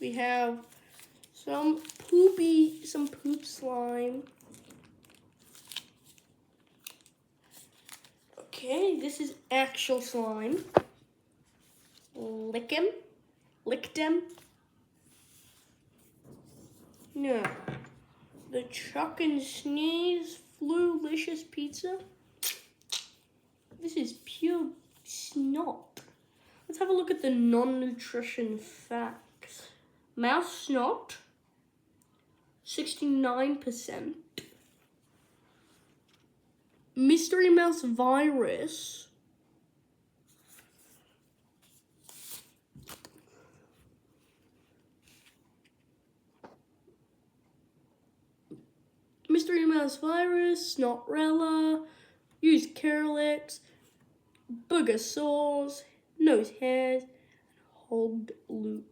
We have some poop slime. Okay, this is actual slime. Licked him. No. The Chuck and Sneeze Flulicious Pizza. This is pure snot. Let's have a look at the non-nutrition facts. Mouse snot, 69%. Mystery Mouse virus, Snotrella, use Carolix, booger sores, nose hairs, hog loop.